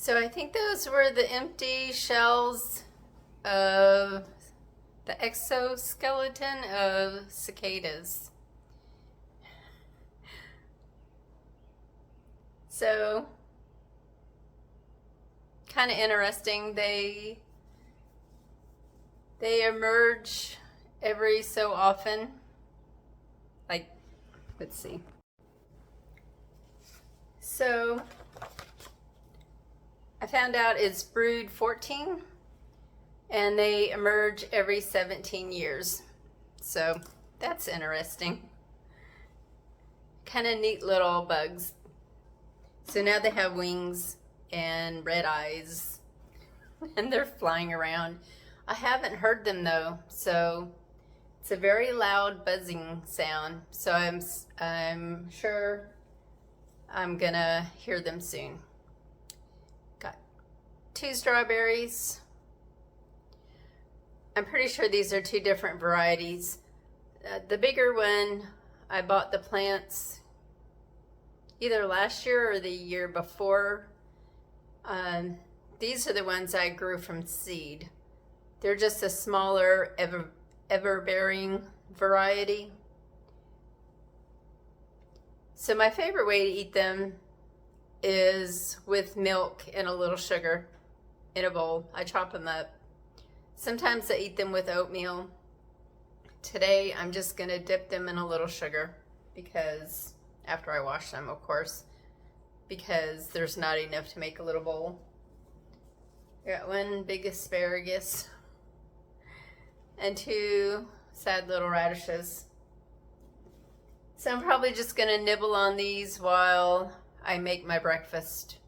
So I think those were the empty shells of the exoskeleton of cicadas. So kind of interesting. They emerge every so often. Like, let's see. So I found out it's brood 14 and they emerge every 17 years. So that's interesting. Kind of neat little bugs. So now they have wings and red eyes and they're flying around. I haven't heard them though, so it's a very loud buzzing sound. So I'm sure I'm gonna hear them soon. Got 2 strawberries. I'm pretty sure these are 2 different varieties. The bigger one, I bought the plants either last year or the year before. These are the ones I grew from seed. They're just a smaller ever-bearing variety. So my favorite way to eat them is with milk and a little sugar in a bowl. I chop them up. Sometimes I eat them with oatmeal. Today I'm just gonna dip them in a little sugar because, after I wash them of course, because there's not enough to make a little bowl. I got 1 big asparagus and 2 sad little radishes. So I'm probably just gonna nibble on these while I make my breakfast.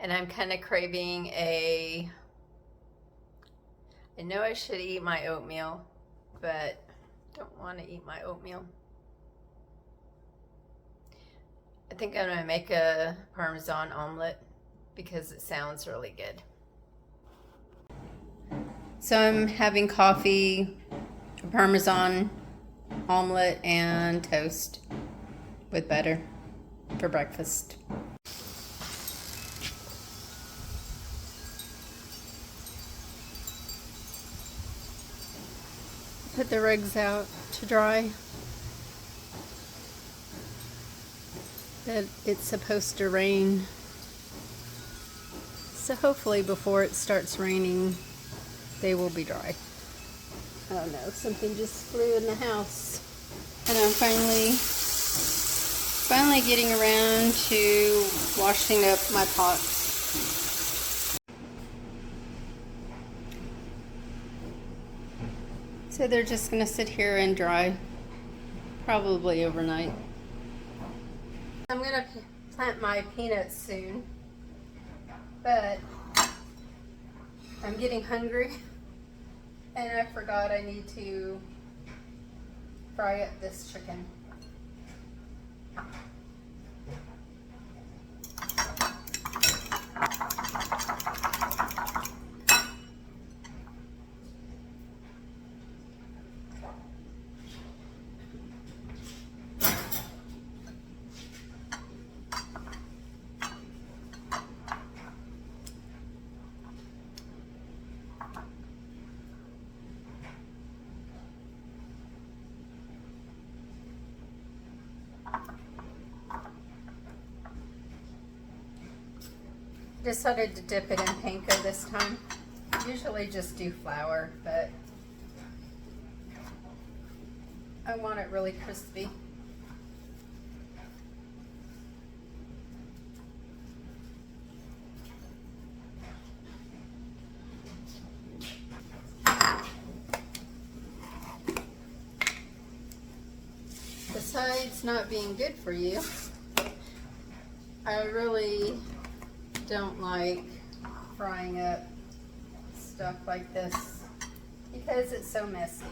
And I'm kind of craving I know I should eat my oatmeal, but don't want to eat my oatmeal. I think I'm gonna make a Parmesan omelet because it sounds really good. So I'm having coffee, a Parmesan omelet, and toast with butter for breakfast. Put the rugs out to dry. That it's supposed to rain. So hopefully before it starts raining, they will be dry. Oh no, something just flew in the house. And I'm finally getting around to washing up my pots. So they're just gonna sit here and dry, probably overnight. I'm gonna plant my peanuts soon, but I'm getting hungry and I forgot I need to fry up this chicken. Decided to dip it in panko this time. Usually just do flour, but I want it really crispy. Besides not being good for you, I really don't like frying up stuff like this because it's so messy.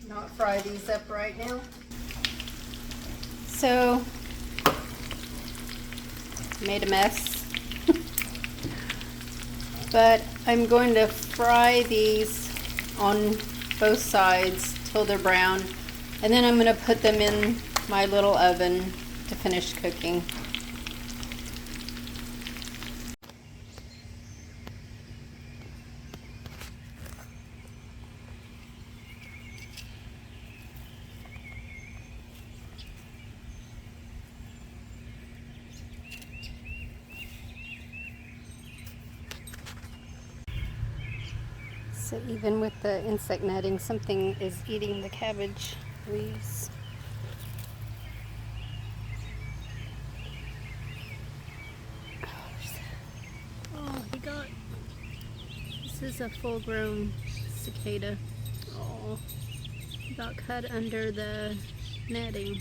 Not fry these up right now. So, made a mess. But I'm going to fry these on both sides till they're brown. And then I'm going to put them in my little oven to finish cooking. So even with the insect netting, something is eating the cabbage leaves. Oh, this is a full-grown cicada. Oh, he got cut under the netting.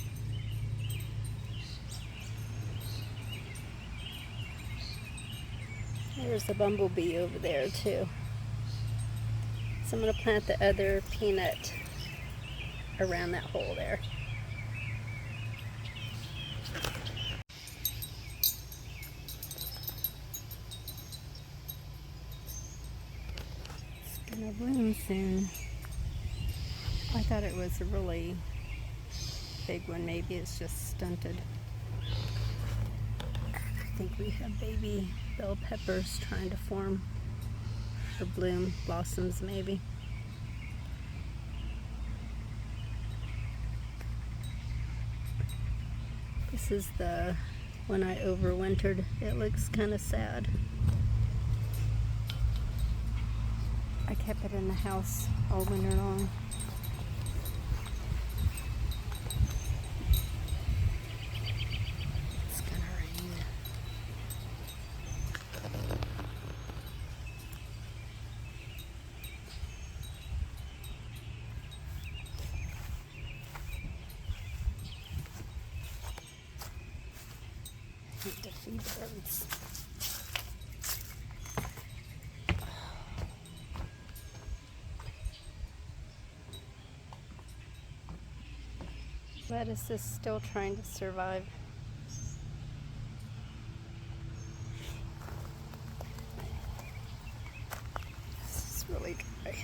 There's a bumblebee over there too. So I'm going to plant the other peanut around that hole there. It's going to bloom soon. I thought it was a really big one. Maybe it's just stunted. I think we have baby bell peppers trying to form or bloom, blossoms maybe. This is the one I overwintered. It looks kind of sad. I kept it in the house all winter long. It's gonna rain. I need to feed the birds. Lettuce is still trying to survive. This is really dry.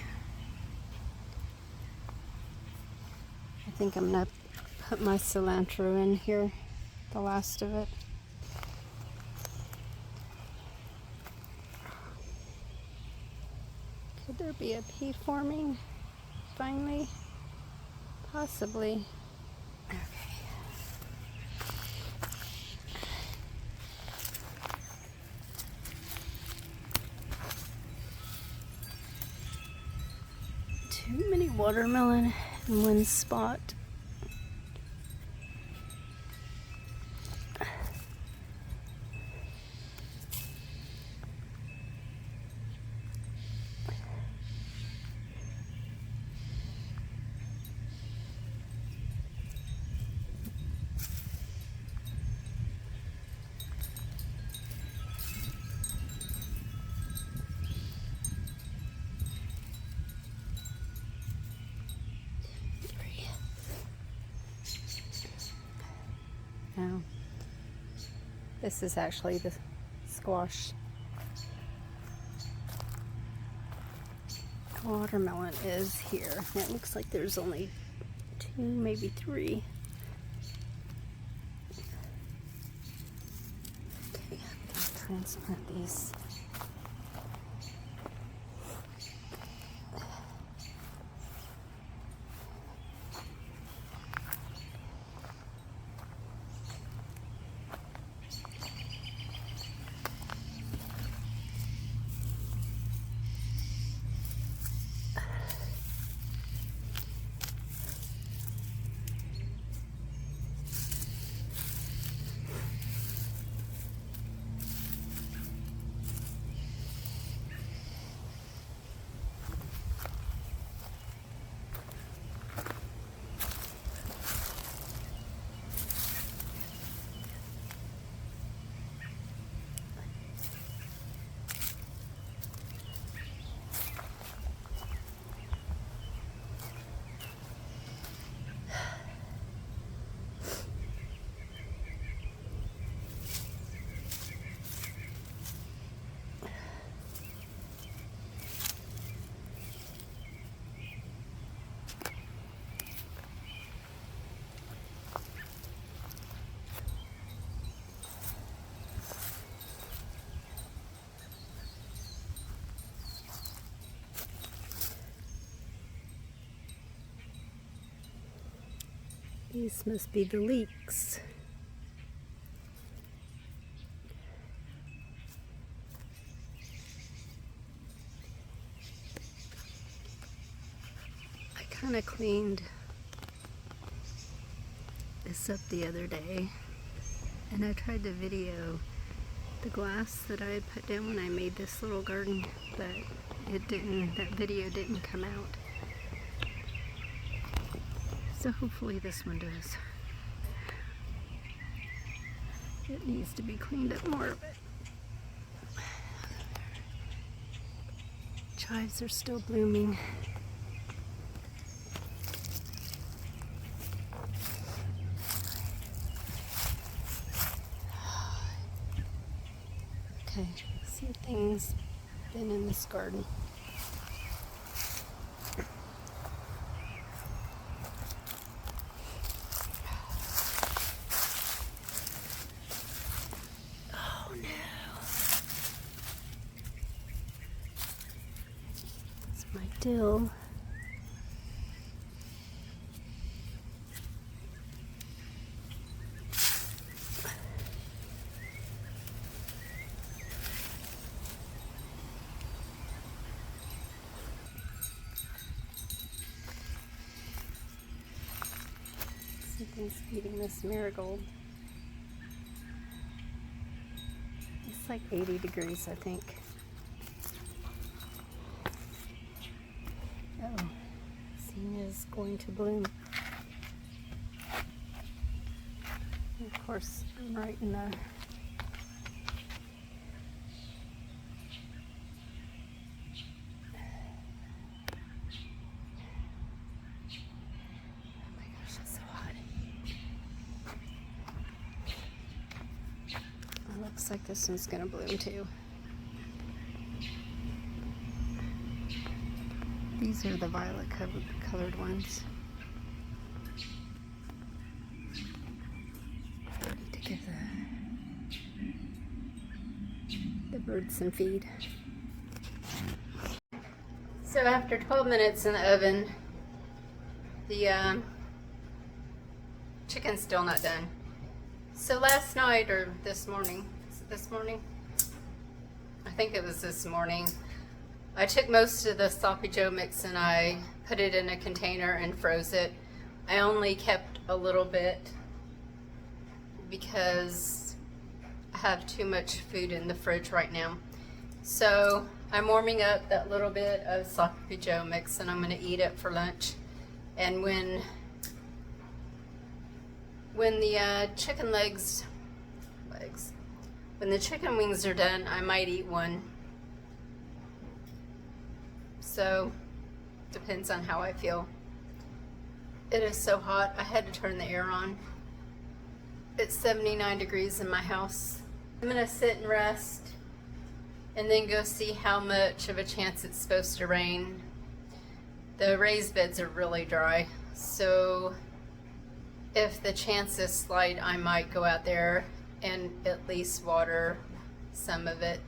I think I'm gonna put my cilantro in here, the last of it. Could there be a pea forming finally? Possibly. Okay. Too many watermelon in one spot. Now, this is actually the squash. Watermelon is here. And it looks like there's only 2, maybe 3. Okay, I'm going to transplant these. These must be the leeks. I kind of cleaned this up the other day, and I tried to video the glass that I had put down when I made this little garden, but that video didn't come out. So hopefully this one does. It needs to be cleaned up more of it. Chives are still blooming. Okay, some things been in this garden. Oh no. That's my dill. Something's eating this marigold. It's like 80 degrees, I think. Oh, Zinnia's going to bloom. And of course, I'm right in the looks like this one's gonna bloom too. These are the violet colored ones. I need to give the birds some feed. So after 12 minutes in the oven, the chicken's still not done. So last night, or this morning, is it this morning? I think it was this morning. I took most of the sloppy joe mix and I put it in a container and froze it. I only kept a little bit because I have too much food in the fridge right now. So I'm warming up that little bit of sloppy joe mix and I'm gonna eat it for lunch. And when the chicken when the chicken wings are done, I might eat one. So, depends on how I feel. It is so hot, I had to turn the air on. It's 79 degrees in my house. I'm gonna sit and rest and then go see how much of a chance it's supposed to rain. The raised beds are really dry, so if the chance is slight, I might go out there and at least water some of it,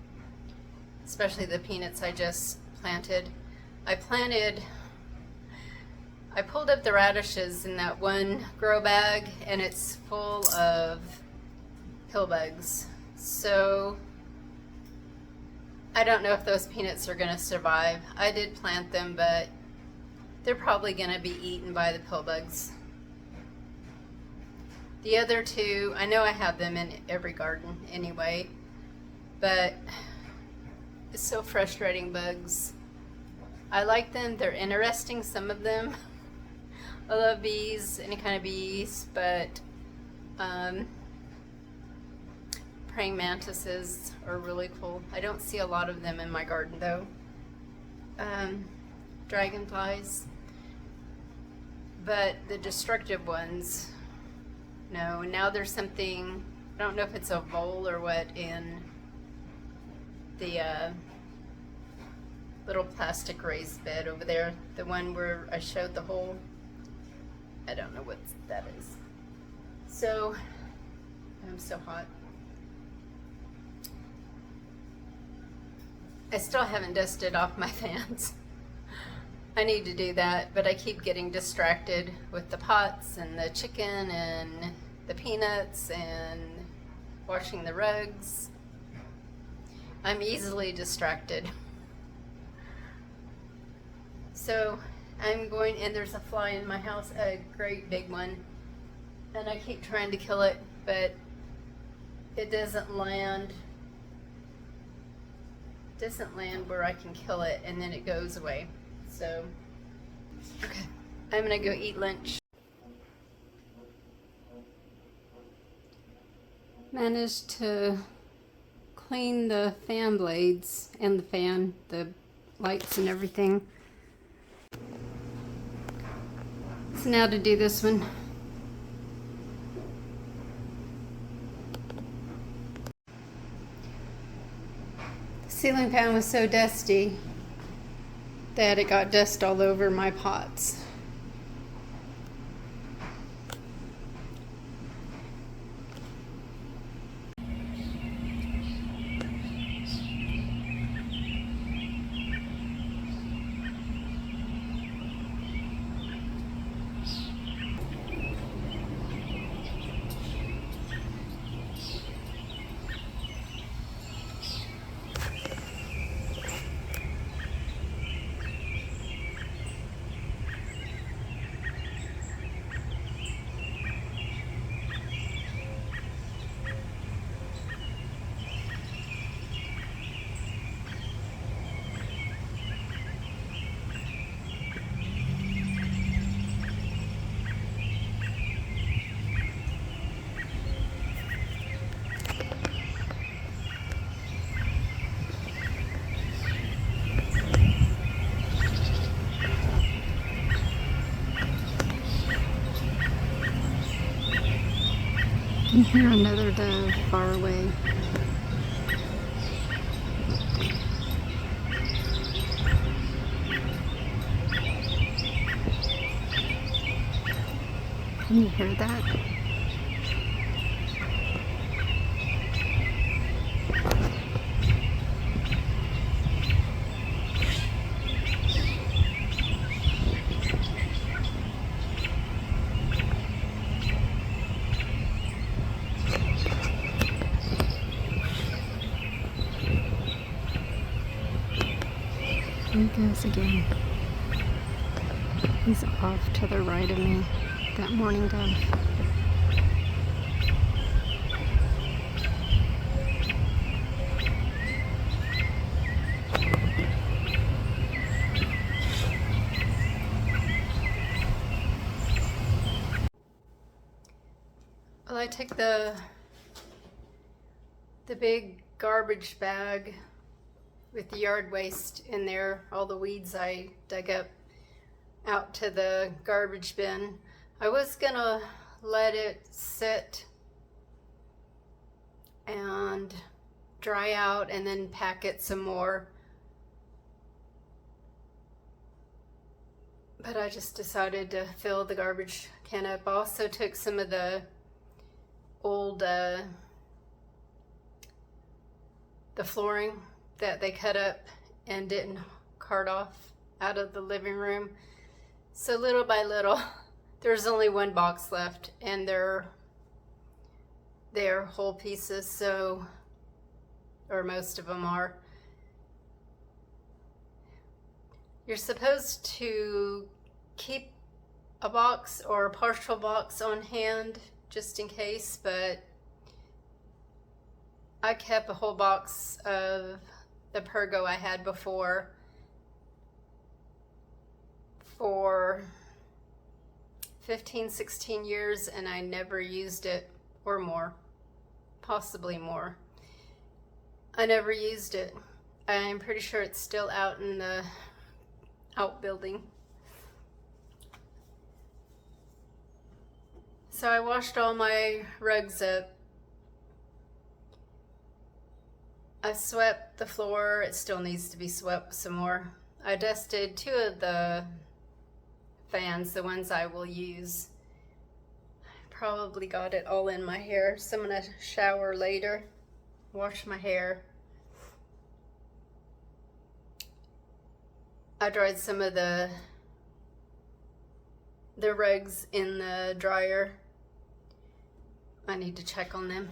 especially the peanuts I just planted. I pulled up the radishes in that one grow bag and it's full of pill bugs. So I don't know if those peanuts are gonna survive. I did plant them, but they're probably gonna be eaten by the pill bugs. The other two, I know I have them in every garden anyway, but it's so frustrating, bugs. I like them, they're interesting, some of them. I love bees, any kind of bees, but praying mantises are really cool. I don't see a lot of them in my garden though. Dragonflies, but the destructive ones, no. And now there's something, I don't know if it's a vole or what, in the little plastic raised bed over there, the one where I showed the hole. I don't know what that is. So I'm so hot. I still haven't dusted off my fans. I need to do that, but I keep getting distracted with the pots and the chicken and the peanuts and washing the rugs. I'm easily distracted. So I'm going, and there's a fly in my house, a great big one, and I keep trying to kill it, but it doesn't land where I can kill it, and then it goes away. So, okay, I'm gonna go eat lunch. Managed to clean the fan blades and the fan, the lights and everything. So now to do this one. The ceiling fan was so dusty that it got dust all over my pots. I can hear another dove far away. Can you hear that? There he goes again. He's off to the right of me, that morning dove. Well, I took the big garbage bag with the yard waste in there, all the weeds I dug up, out to the garbage bin. I was gonna let it sit and dry out and then pack it some more, but I just decided to fill the garbage can up. I also took some of the old the flooring that they cut up and didn't cart off out of the living room. So little by little, there's only one box left, and they're whole pieces, so, or most of them are. You're supposed to keep a box or a partial box on hand just in case, but I kept a whole box of the Pergo I had before for 15, 16 years, and I never used it, or more, possibly more. I never used it. I'm pretty sure it's still out in the outbuilding. So I washed all my rugs up. I swept the floor. It still needs to be swept some more. I dusted 2 of the fans, the ones I will use. Probably got it all in my hair, so I'm gonna shower later, wash my hair. I dried some of the the rugs in the dryer. I need to check on them.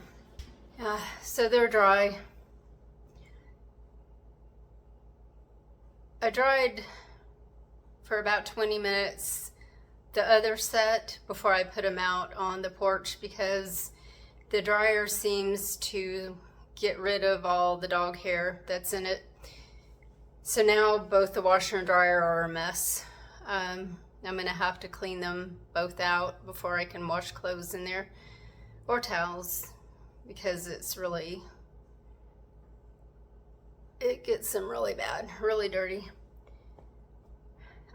So they're dry. I dried for about 20 minutes the other set before I put them out on the porch because the dryer seems to get rid of all the dog hair that's in it. So now both the washer and dryer are a mess. I'm gonna have to clean them both out before I can wash clothes in there or towels, because it gets them really bad, really dirty.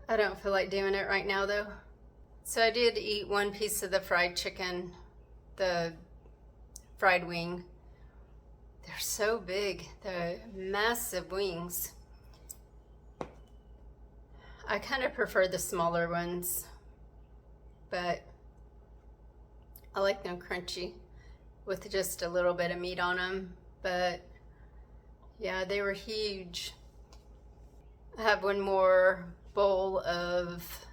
I don't feel like doing it right now though. So I did eat one piece of the fried chicken, the fried wing. They're so big, they're massive wings. I kind of prefer the smaller ones, but I like them crunchy with just a little bit of meat on them. But yeah, they were huge. I have one more bowl of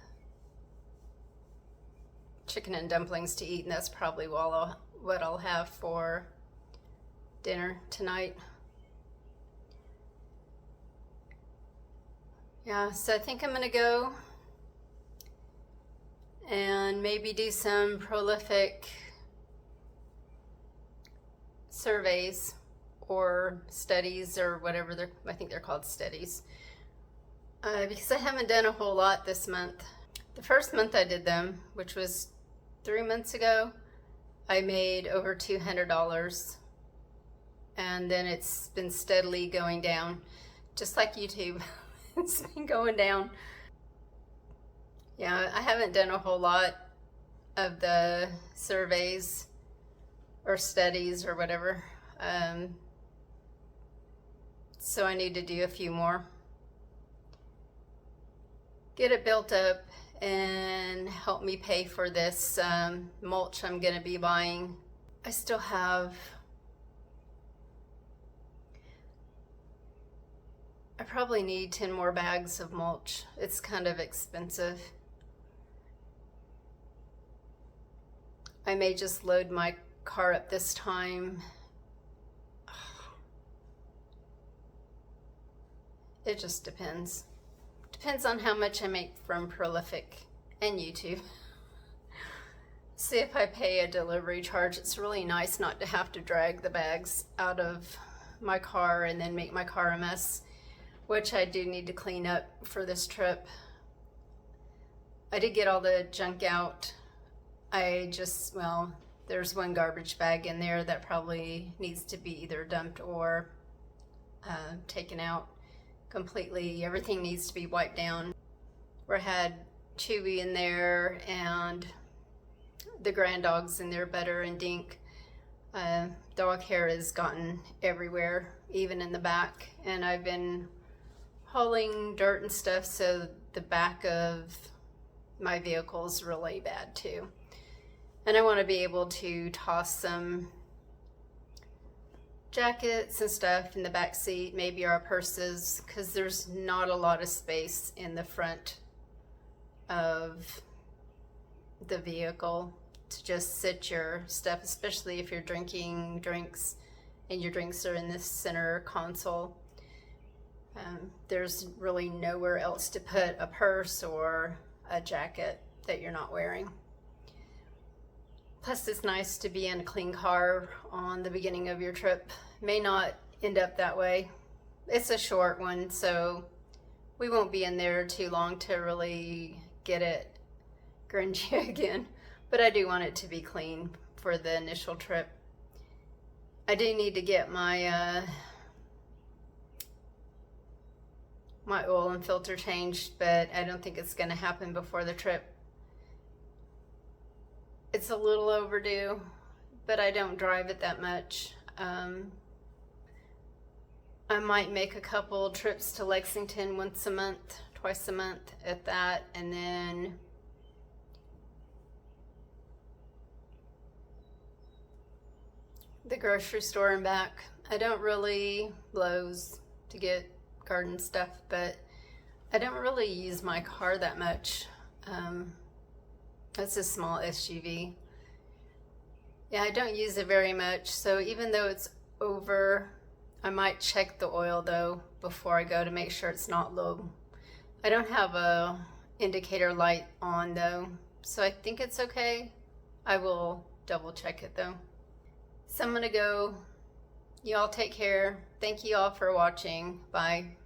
chicken and dumplings to eat, and that's probably what I'll have for dinner tonight. Yeah, so I think I'm gonna go and maybe do some prolific surveys or studies or whatever I think they're called studies, because I haven't done a whole lot this month. The first month I did them, which was 3 months ago, I made over $200, and then it's been steadily going down, just like YouTube. It's been going down. Yeah, I haven't done a whole lot of the surveys or studies or whatever, so I need to do a few more. Get it built up and help me pay for this mulch I'm gonna be buying. I still have, I probably need 10 more bags of mulch. It's kind of expensive. I may just load my car up this time. It just depends. Depends on how much I make from Prolific and YouTube. See if I pay a delivery charge. It's really nice not to have to drag the bags out of my car and then make my car a mess, which I do need to clean up for this trip. I did get all the junk out. Well, there's one garbage bag in there that probably needs to be either dumped or taken out completely. Everything needs to be wiped down. I had Chewy in there and the grand dogs in there, Butter and Dink. Dog hair has gotten everywhere, even in the back, and I've been hauling dirt and stuff, so the back of my vehicle is really bad too. And I want to be able to toss some jackets and stuff in the back seat, maybe our purses, because there's not a lot of space in the front of the vehicle to just sit your stuff, especially if you're drinking drinks and your drinks are in this center console. There's really nowhere else to put a purse or a jacket that you're not wearing. Plus, it's nice to be in a clean car on the beginning of your trip. May not end up that way. It's a short one, so we won't be in there too long to really get it grungy again. But I do want it to be clean for the initial trip. I do need to get my my oil and filter changed, but I don't think it's gonna happen before the trip. It's a little overdue, but I don't drive it that much. I might make a couple trips to Lexington once a month, twice a month at that, and then the grocery store and back. I don't really Lowe's to get garden stuff, but I don't really use my car that much. That's a small SUV. Yeah, I don't use it very much, so even though it's over, I might check the oil though before I go to make sure it's not low. I don't have a indicator light on though, so I think it's okay. I will double check it though. So I'm gonna go. You all take care. Thank you all for watching. Bye.